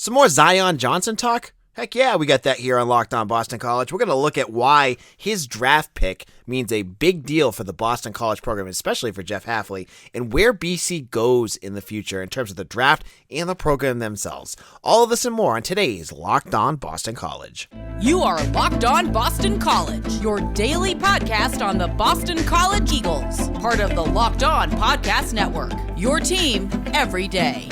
Some more Zion Johnson talk? Heck yeah, we got that here on Locked On Boston College. We're going to look at why his draft pick means a big deal for the Boston College program, especially for Jeff Hafley, and where BC goes in the future in terms of the draft and the program themselves. All of this and more on today's Locked On Boston College. You are Locked On Boston College, your daily podcast on the Boston College Eagles, part of the Locked On Podcast Network, your team every day.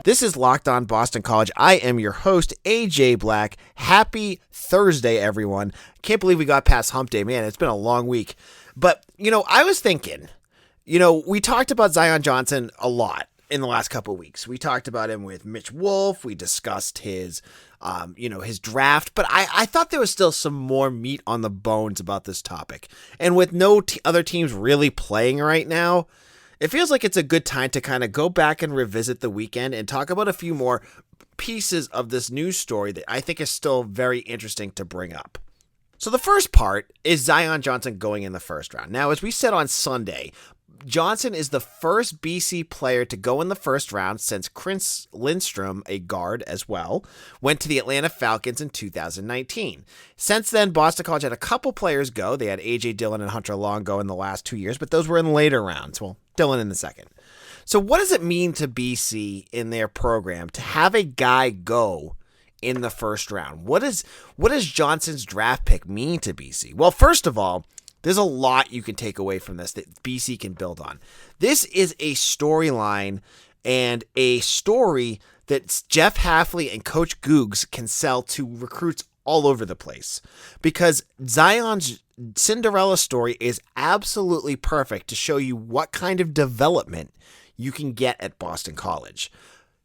This is Locked On Boston College. I am your host, AJ Black. Happy Thursday, everyone. Can't believe we got past hump day. Man, it's been a long week. But, I was thinking, we talked about Zion Johnson a lot in the last couple of weeks. We talked about him with Mitch Wolf. We discussed his, his draft. But I thought there was still some more meat on the bones about this topic. And with no other teams really playing right now, it feels like it's a good time to kind of go back and revisit the weekend and talk about a few more pieces of this news story that I think is still very interesting to bring up. So the first part is Zion Johnson going in the first round. Now, as we said on Sunday, Johnson is the first BC player to go in the first round since Chris Lindstrom, a guard as well, went to the Atlanta Falcons in 2019. Since then, Boston College had a couple players go. They had A.J. Dillon and Hunter Long go in the last 2 years, but those were in later rounds. Well, Dillon in the second. So what does it mean to BC in their program to have a guy go in the first round? What does Johnson's draft pick mean to BC? Well, first of all, there's a lot you can take away from this that BC can build on. This is a storyline and a story that Jeff Hafley and Coach Googs can sell to recruits all over the place, because Zion's Cinderella story is absolutely perfect to show you what kind of development you can get at Boston College.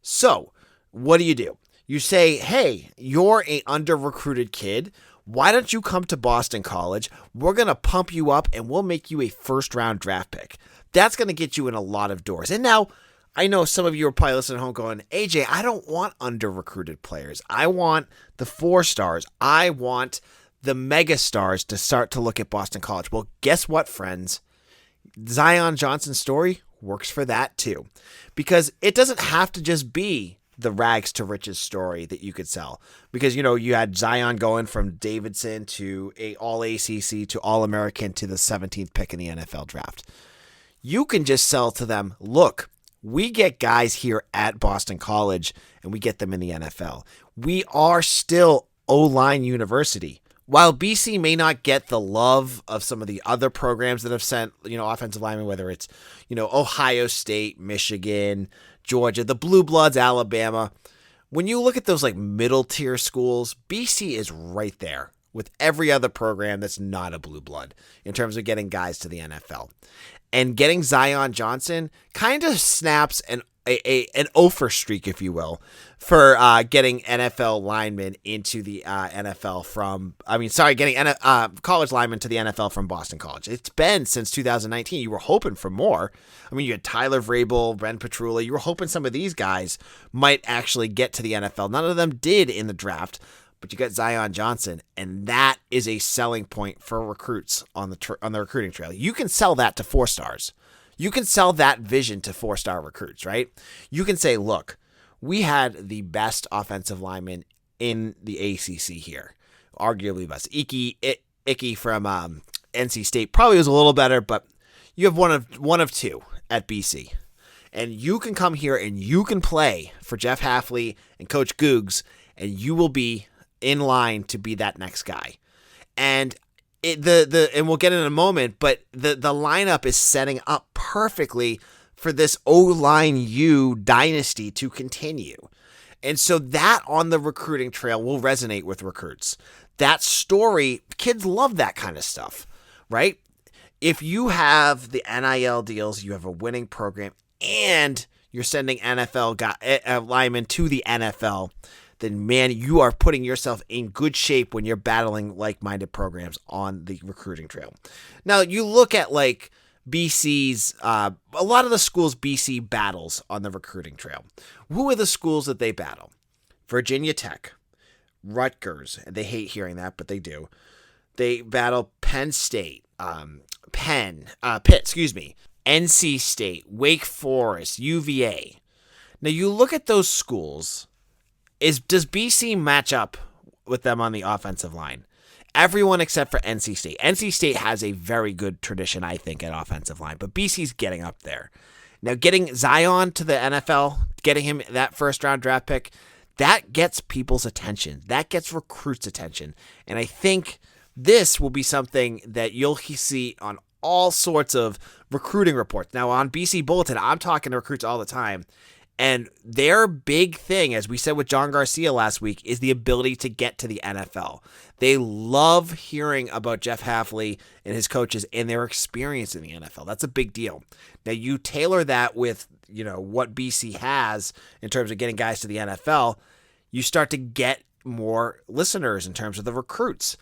So what do? You say, hey, you're an under-recruited kid. Why don't you come to Boston College? We're going to pump you up and we'll make you a first-round draft pick. That's going to get you in a lot of doors. And now, I know some of you are probably listening at home going, AJ, I don't want under-recruited players. I want the 4-stars. I want the mega stars to start to look at Boston College. Well, guess what, friends? Zion Johnson's story works for that too. Because it doesn't have to just be the rags to riches story that you could sell, because you had Zion going from Davidson to a all ACC to all American to the 17th pick in the NFL draft. You can just sell to them, look, we get guys here at Boston College and we get them in the NFL. We are still O-line university. While BC may not get the love of some of the other programs that have sent, offensive linemen, whether it's, Ohio State, Michigan, Georgia, the Blue Bloods, Alabama. When you look at those middle tier schools, BC is right there with every other program that's not a blue blood in terms of getting guys to the NFL. And getting Zion Johnson kind of snaps an offer streak, if you will, for getting NFL linemen into the NFL getting college linemen to the NFL from Boston College. It's been since 2019. You were hoping for more. You had Tyler Vrabel, Ben Petrula. You were hoping some of these guys might actually get to the NFL. None of them did in the draft, but you got Zion Johnson, and that is a selling point for recruits on the recruiting trail. You can sell that to 4-stars. You can sell that vision to 4-star recruits, right? You can say, look, we had the best offensive lineman in the ACC here, arguably best. Icky from NC State probably was a little better, but you have one of two at BC. And you can come here and you can play for Jeff Hafley and Coach Googs, and you will be in line to be that next guy. And and we'll get it in a moment, but the lineup is setting up perfectly for this O-line U dynasty to continue. And so that on the recruiting trail will resonate with recruits. That story, kids love that kind of stuff, right? If you have the NIL deals, you have a winning program, and you're sending NFL linemen to the NFL, then man, you are putting yourself in good shape when you're battling like-minded programs on the recruiting trail. Now, you look at BC's, a lot of the schools BC battles on the recruiting trail. Who are the schools that they battle? Virginia Tech, Rutgers. They hate hearing that, but they do. They battle Penn State, Pitt, NC State, Wake Forest, UVA. Now you look at those schools. Does BC match up with them on the offensive line? Everyone except for NC State. NC State has a very good tradition, I think, at offensive line, but BC's getting up there. Now, getting Zion to the NFL, getting him that first-round draft pick, that gets people's attention. That gets recruits' attention. And I think this will be something that you'll see on all sorts of recruiting reports. Now, on BC Bulletin, I'm talking to recruits all the time. And their big thing, as we said with John Garcia last week, is the ability to get to the NFL. They love hearing about Jeff Hafley and his coaches and their experience in the NFL. That's a big deal. Now, you tailor that with, what BC has in terms of getting guys to the NFL, you start to get more listeners in terms of the recruits.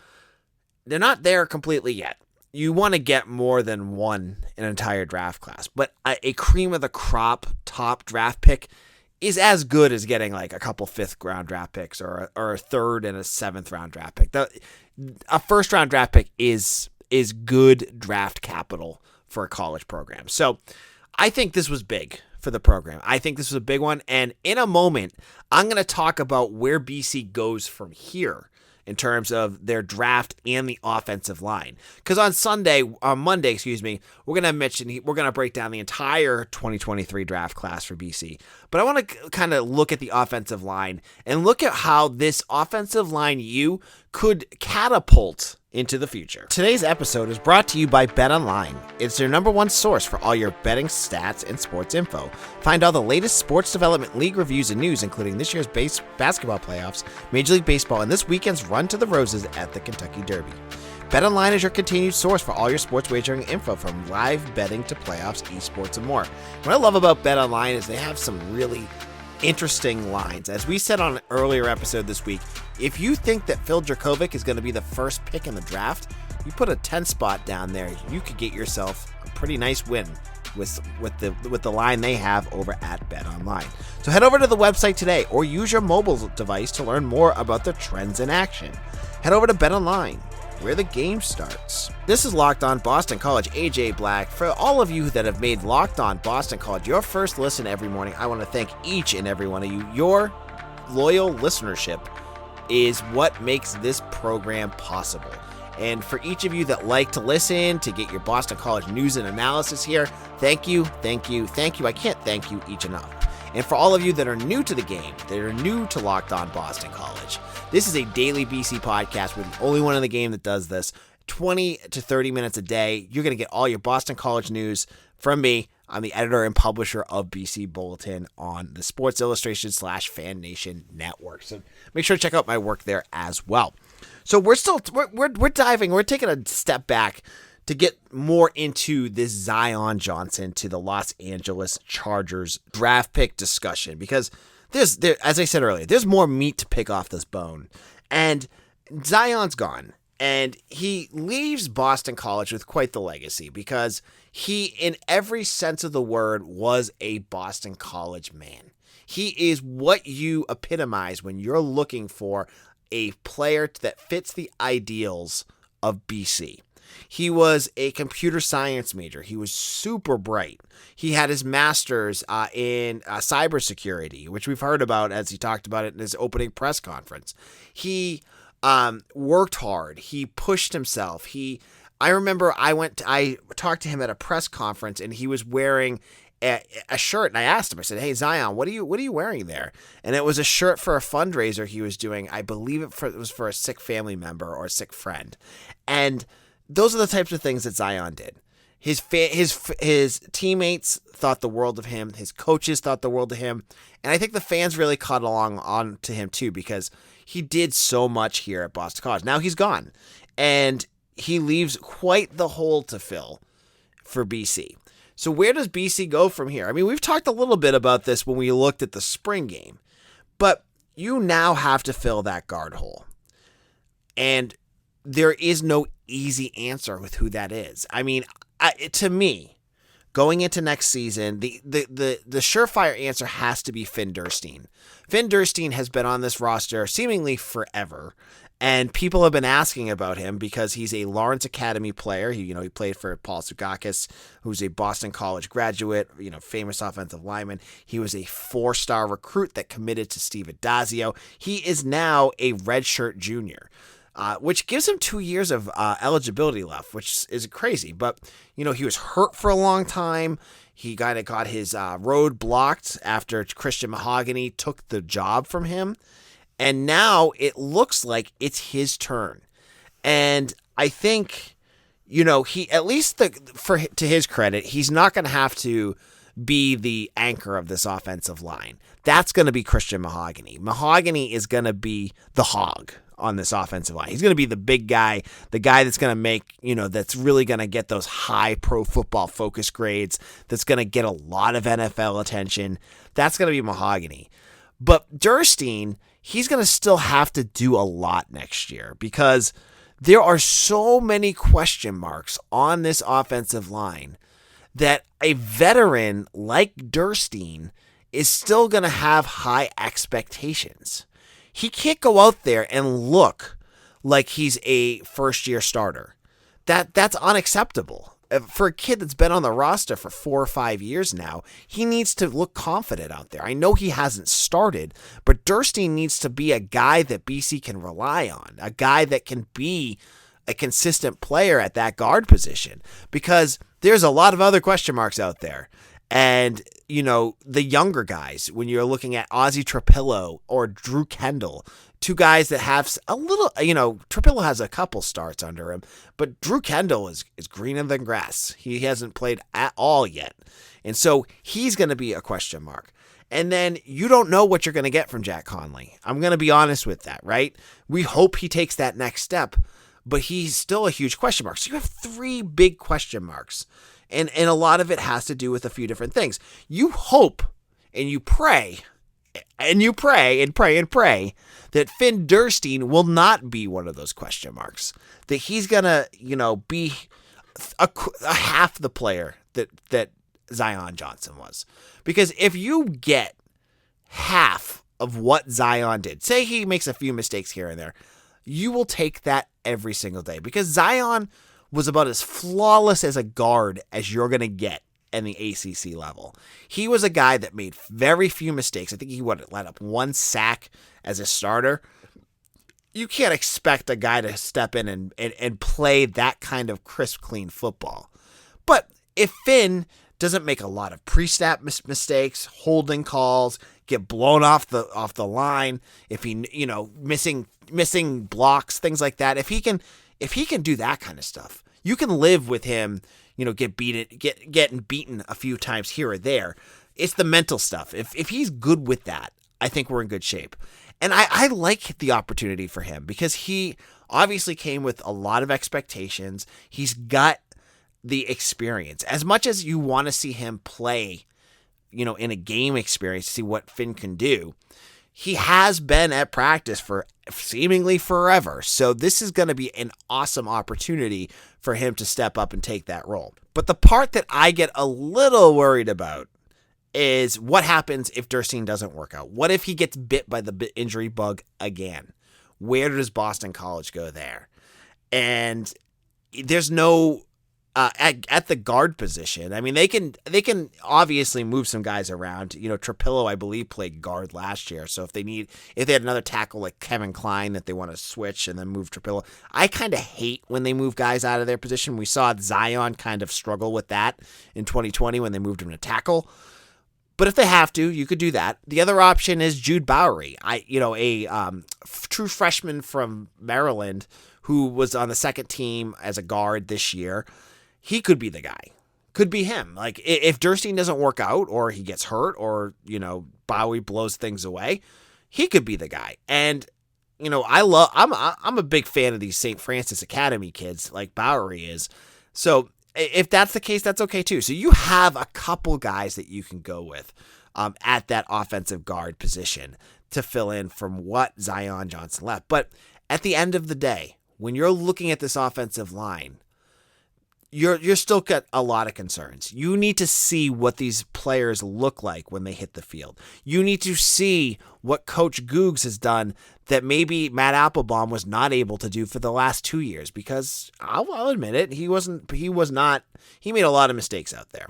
They're not there completely yet. You want to get more than one in an entire draft class, but a cream of the crop top draft pick is as good as getting like a couple 5th round draft picks or a 3rd and a 7th round draft pick. A 1st round draft pick is good draft capital for a college program. So I think this was big for the program. I think this was a big one. And in a moment, I'm going to talk about where BC goes from here in terms of their draft and the offensive line. Because on Monday, we're going to break down the entire 2023 draft class for BC. But I want to kind of look at the offensive line and look at how this offensive line could catapult into the future. Today's episode is brought to you by BetOnline. It's your number one source for all your betting stats and sports info. Find all the latest sports development league reviews and news, including this year's basketball playoffs, Major League Baseball, and this weekend's run to the Roses at the Kentucky Derby. BetOnline is your continued source for all your sports wagering info, from live betting to playoffs, esports, and more. What I love about BetOnline is they have some really interesting lines. As we said on an earlier episode this week, if you think that Phil Dracovic is going to be the first pick in the draft, you put a 10 spot down there, you could get yourself a pretty nice win with the line they have over at BetOnline. So head over to the website today or use your mobile device to learn more about the trends in action. Head over to BetOnline, where the game starts. This is Locked On Boston College, AJ Black. For all of you that have made Locked On Boston College your first listen every morning, I want to thank each and every one of you. Your loyal listenership is what makes this program possible. And for each of you that like to listen, to get your Boston College news and analysis here, thank you, thank you, thank you. I can't thank you each enough. And for all of you that are new to the game, that are new to Locked On Boston College, this is a daily BC podcast. We're the only one in the game that does this. 20 to 30 minutes a day. You're going to get all your Boston College news from me. I'm the editor and publisher of BC Bulletin on the Sports Illustration /Fan Nation network. So make sure to check out my work there as well. So we're taking a step back to get more into this Zion Johnson to the Los Angeles Chargers draft pick discussion, because as I said earlier, there's more meat to pick off this bone. And Zion's gone, and he leaves Boston College with quite the legacy, because he, in every sense of the word, was a Boston College man. He is what you epitomize when you're looking for a player that fits the ideals of BC. He was a computer science major. He was super bright. He had his master's in cybersecurity, which we've heard about as he talked about it in his opening press conference. He worked hard. He pushed himself. I remember I talked to him at a press conference, and he was wearing a shirt, and I asked him, I said, "Hey, Zion, what are you wearing there?" And it was a shirt for a fundraiser he was doing. I believe it was for a sick family member or a sick friend. And those are the types of things that Zion did. His teammates thought the world of him. His coaches thought the world of him. And I think the fans really caught on to him too, because he did so much here at Boston College. Now he's gone, and he leaves quite the hole to fill for BC. So where does BC go from here? I mean, we've talked a little bit about this when we looked at the spring game, but you now have to fill that guard hole. And there is no easy answer with who that is. I mean, to me, going into next season, the surefire answer has to be Finn Durstein. Finn Durstein has been on this roster seemingly forever, and people have been asking about him because he's a Lawrence Academy player. He played for Paul Sukakis, who's a Boston College graduate, famous offensive lineman. He was a 4-star recruit that committed to Steve Addazio. He is now a redshirt junior, which gives him 2 years of eligibility left, which is crazy. But, he was hurt for a long time. He kind of got his road blocked after Christian Mahogany took the job from him. And now it looks like it's his turn. And I think, he, at least to his credit, he's not going to have to be the anchor of this offensive line. That's going to be Christian Mahogany. Mahogany is going to be the hog on this offensive line. He's going to be the big guy, the guy that's going to make, that's really going to get those high pro football focus grades, that's going to get a lot of NFL attention. That's going to be Mahogany. But Durstein, he's going to still have to do a lot next year because there are so many question marks on this offensive line that a veteran like Durstein is still going to have high expectations. He can't go out there and look like he's a first-year starter. That's unacceptable. For a kid that's been on the roster for 4 or 5 years now, he needs to look confident out there. I know he hasn't started, but Durstein needs to be a guy that BC can rely on, a guy that can be a consistent player at that guard position, because there's a lot of other question marks out there. And, the younger guys, when you're looking at Ozzie Trapillo or Drew Kendall, two guys that have a little, Trapillo has a couple starts under him, but Drew Kendall is greener than grass. He hasn't played at all yet. And so he's going to be a question mark. And then you don't know what you're going to get from Jack Conley. I'm going to be honest with that, right? We hope he takes that next step, but he's still a huge question mark. So you have 3 big question marks. And a lot of it has to do with a few different things. You hope and you pray and you pray and pray and pray that Finn Durstein will not be one of those question marks. That he's going to, be a half the player that Zion Johnson was. Because if you get half of what Zion did, say he makes a few mistakes here and there, you will take that every single day. Because Zion was about as flawless as a guard as you're going to get in the ACC level. He was a guy that made very few mistakes. I think he let up 1 sack as a starter. You can't expect a guy to step in and play that kind of crisp, clean football. But if Finn doesn't make a lot of pre-snap mistakes, holding calls, get blown off the line, if he missing blocks, things like that, if he can do that kind of stuff, you can live with him, getting beaten a few times here or there. It's the mental stuff. If he's good with that, I think we're in good shape. And I like the opportunity for him because he obviously came with a lot of expectations. He's got the experience. As much as you want to see him play, in a game experience to see what Finn can do, he has been at practice for seemingly forever. So this is going to be an awesome opportunity for him to step up and take that role. But the part that I get a little worried about is what happens if Durstein doesn't work out. What if he gets bit by the injury bug again? Where does Boston College go there? And there's no at the guard position. I mean, they can obviously move some guys around. Trapillo, I believe, played guard last year. So if they had another tackle like Kevin Klein that they want to switch and then move Trapillo, I kind of hate when they move guys out of their position. We saw Zion kind of struggle with that in 2020 when they moved him to tackle. But if they have to, you could do that. The other option is Jude Bowery, a true freshman from Maryland who was on the second team as a guard this year. He could be the guy. Could be him. Like if Durstein doesn't work out or he gets hurt or, Bowery blows things away, he could be the guy. And, I'm a big fan of these St. Francis Academy kids like Bowery is. So if that's the case, that's okay too. So you have a couple guys that you can go with at that offensive guard position to fill in from what Zion Johnson left. But at the end of the day, when you're looking at this offensive line, you're still got a lot of concerns. You need to see what these players look like when they hit the field. You need to see what Coach Googs has done that maybe Matt Applebaum was not able to do for the last 2 years, because I'll admit it, he made a lot of mistakes out there.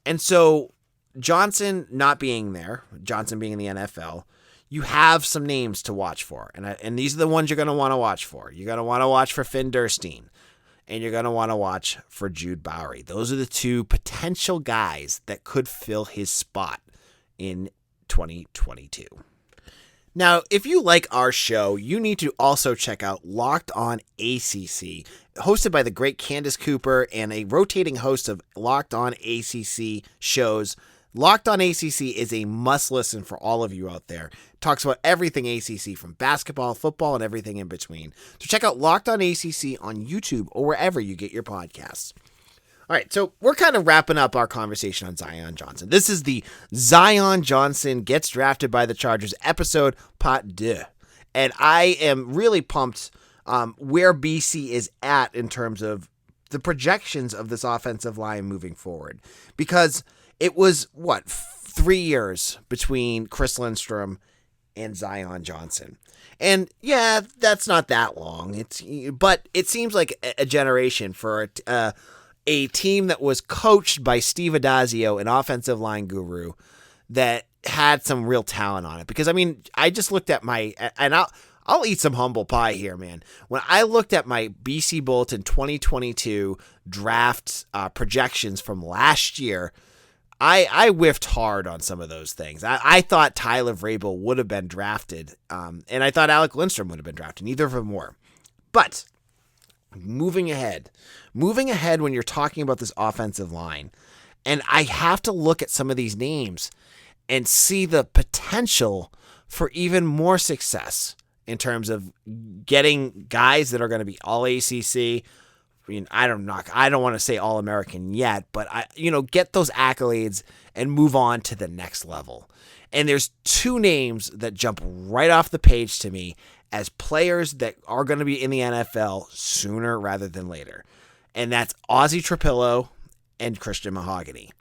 And so Johnson not being there, Johnson being in the NFL, you have some names to watch for. And these are the ones you're going to want to watch for. You're going to want to watch for Finn Durstein. And you're going to want to watch for Jude Bowery. Those are the two potential guys that could fill his spot in 2022. Now, if you like our show, you need to also check out Locked On ACC, hosted by the great Candace Cooper and a rotating host of Locked On ACC shows. Locked On ACC is a must listen for all of you out there. It talks about everything ACC, from basketball, football, and everything in between. So check out Locked On ACC on YouTube or wherever you get your podcasts. All right, so we're kind of wrapping up our conversation on Zion Johnson. This is the Zion Johnson Gets Drafted by the Chargers episode, part 2. And I am really pumped where BC is at in terms of the projections of this offensive line moving forward. Because it was, 3 years between Chris Lindstrom and Zion Johnson. And yeah, that's not that long. But it seems like a generation for a team that was coached by Steve Adazio, an offensive line guru, that had some real talent on it. Because, I mean, I just looked at and I'll eat some humble pie here, man. When I looked at my BC Bulletin 2022 draft projections from last year, I whiffed hard on some of those things. I thought Tyler Vrabel would have been drafted, and I thought Alec Lindstrom would have been drafted. Neither of them were. But moving ahead when you're talking about this offensive line, and I have to look at some of these names and see the potential for even more success in terms of getting guys that are going to be all ACC. I mean, I don't want to say All-American yet, but get those accolades and move on to the next level. And there's two names that jump right off the page to me as players that are going to be in the NFL sooner rather than later. And that's Ozzie Trapillo and Christian Mahogany.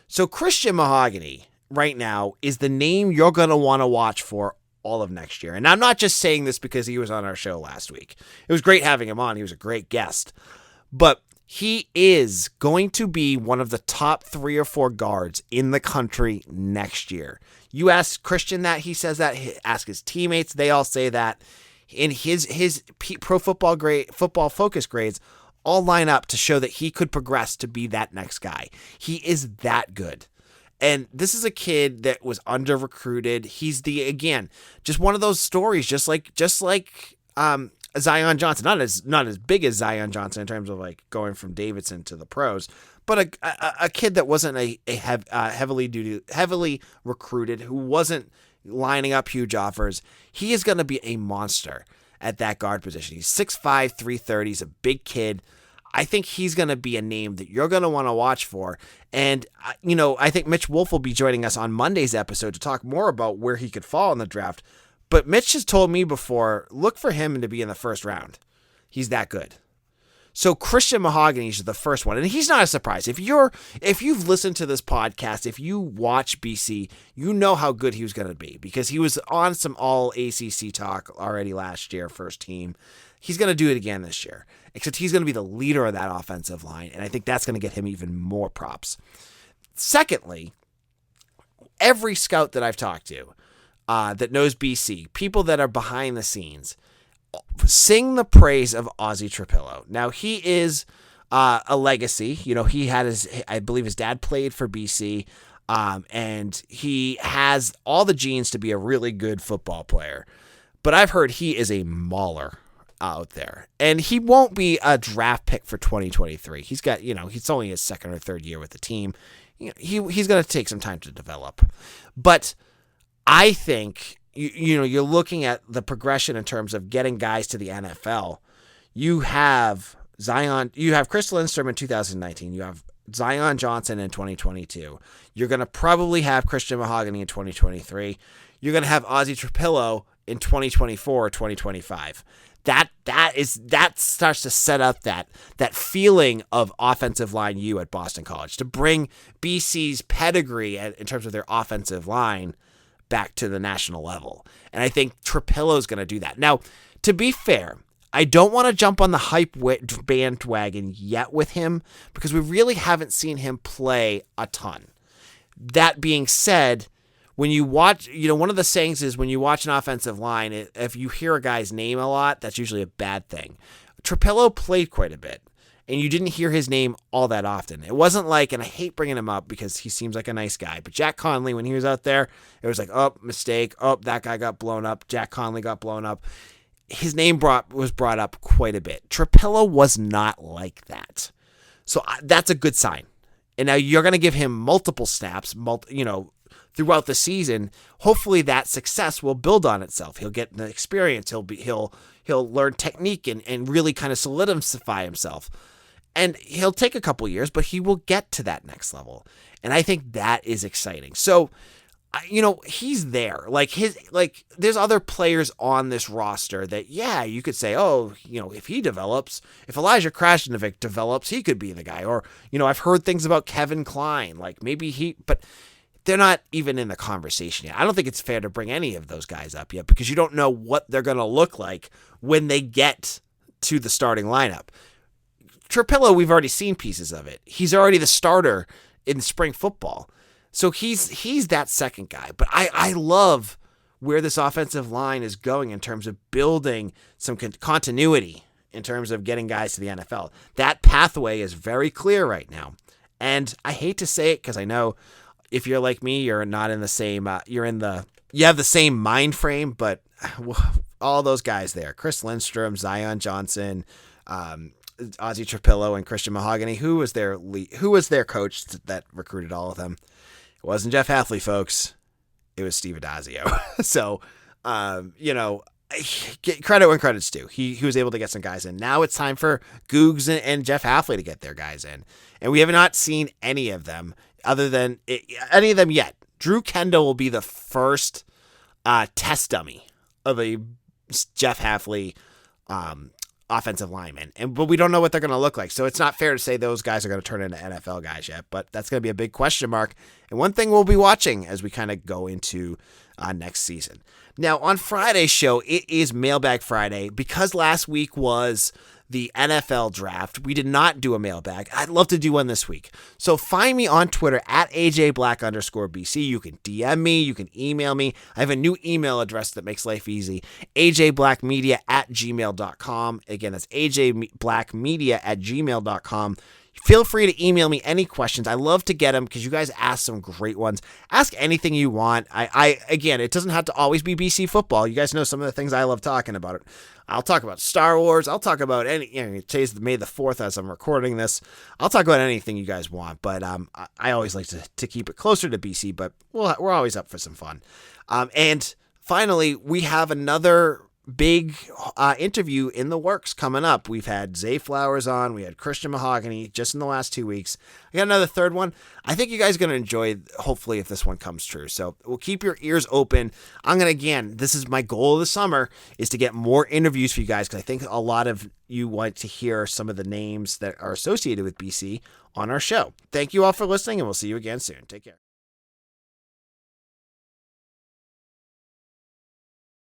So Christian Mahogany right now is the name you're going to want to watch for all of next year. And I'm not just saying this because he was on our show last week. It was great having him on. He was a great guest. But he is going to be one of the top 3 or 4 guards in the country next year. You ask Christian that, he says that. Ask his teammates, they all say that. In his pro football focus grades all line up to show that he could progress to be that next guy. He is that good. And this is a kid that was under recruited. He's just one of those stories, just like Zion Johnson, not as big as Zion Johnson in terms of like going from Davidson to the pros, but a kid that wasn't heavily recruited, who wasn't lining up huge offers. He is going to be a monster at that guard position. He's 6'5", 330. He's a big kid. I think he's going to be a name that you're going to want to watch for. And, I think Mitch Wolf will be joining us on Monday's episode to talk more about where he could fall in the draft. But Mitch has told me before, look for him to be in the first round. He's that good. So Christian Mahogany is the first one. And he's not a surprise. If you've listened to this podcast, if you watch BC, you know how good he was going to be, because he was on some all ACC talk already last year, first team. He's going to do it again this year, except he's going to be the leader of that offensive line. And I think that's going to get him even more props. Secondly, every scout that I've talked to, that knows BC, people that are behind the scenes, sing the praise of Ozzie Trapillo. Now, he is a legacy. He had I believe his dad played for BC, and he has all the genes to be a really good football player. But I've heard he is a mauler out there, and he won't be a draft pick for 2023. He's got, he's only his second or third year with the team. He's going to take some time to develop. But I think, you're looking at the progression in terms of getting guys to the NFL. You have Chris Lindstrom in 2019. You have Zion Johnson in 2022. You're going to probably have Christian Mahogany in 2023. You're going to have Ozzie Trapillo in 2024 or 2025. that starts to set up that feeling of offensive line U at Boston College, to bring BC's pedigree in terms of their offensive line back to the national level. And I think Trapillo's going to do that. Now, to be fair, I don't want to jump on the hype bandwagon yet with him because we really haven't seen him play a ton. That being said, when you watch, one of the sayings is when you watch an offensive line, if you hear a guy's name a lot, that's usually a bad thing. Trapillo played quite a bit, and you didn't hear his name all that often. It wasn't like, and I hate bringing him up because he seems like a nice guy, but Jack Conley, when he was out there, it was like, oh, mistake, oh, that guy got blown up, Jack Conley got blown up. His name was brought up quite a bit. Trapillo was not like that. So that's a good sign. And now you're going to give him multiple snaps, throughout the season. Hopefully that success will build on itself. He'll get the experience. He'll learn technique and really kind of solidify himself. And he'll take a couple years, but he will get to that next level. And I think that is exciting. So, he's there. There's other players on this roster that, yeah, you could say, oh, if he develops, if Elijah Krasnovic develops, he could be the guy. Or, I've heard things about Kevin Klein, but they're not even in the conversation yet. I don't think it's fair to bring any of those guys up yet because you don't know what they're going to look like when they get to the starting lineup. Trapillo, we've already seen pieces of it. He's already the starter in spring football. So he's that second guy. But I love where this offensive line is going in terms of building some continuity in terms of getting guys to the NFL. That pathway is very clear right now. And I hate to say it because I know if you're like me, you're not in the same, you have the same mind frame, but all those guys there, Chris Lindstrom, Zion Johnson, Ozzie Trapillo, and Christian Mahogany, who was their coach that recruited all of them? It wasn't Jeff Hafley, folks. It was Steve Adazio. So, get credit when credit's due. He was able to get some guys in. Now it's time for Googs and Jeff Hafley to get their guys in. And we have not seen any of them yet. Drew Kendall will be the first test dummy of a Jeff Hafley offensive lineman. But we don't know what they're going to look like. So it's not fair to say those guys are going to turn into NFL guys yet. But that's going to be a big question mark. And one thing we'll be watching as we kind of go into next season. Now, on Friday's show, it is Mailbag Friday. Because last week was the NFL draft, we did not do a mailbag. I'd love to do one this week. So find me on Twitter at AJBlack_BC. You can DM me. You can email me. I have a new email address that makes life easy. AJBlackmedia@gmail.com. Again, that's AJBlackmedia@gmail.com. Feel free to email me any questions. I love to get them because you guys ask some great ones. Ask anything you want. Again, it doesn't have to always be BC football. You guys know some of the things I love talking about. I'll talk about Star Wars. I'll talk about today's May the 4th as I'm recording this. I'll talk about anything you guys want, but I always like to keep it closer to BC, but we're always up for some fun. And finally, we have another big interview in the works coming up. We've had Zay Flowers on. We had Christian Mahogany just in the last 2 weeks. I got another third one. I think you guys are going to enjoy, hopefully, if this one comes true. So we'll keep your ears open. This is my goal of the summer, is to get more interviews for you guys because I think a lot of you want to hear some of the names that are associated with BC on our show. Thank you all for listening, and we'll see you again soon. Take care.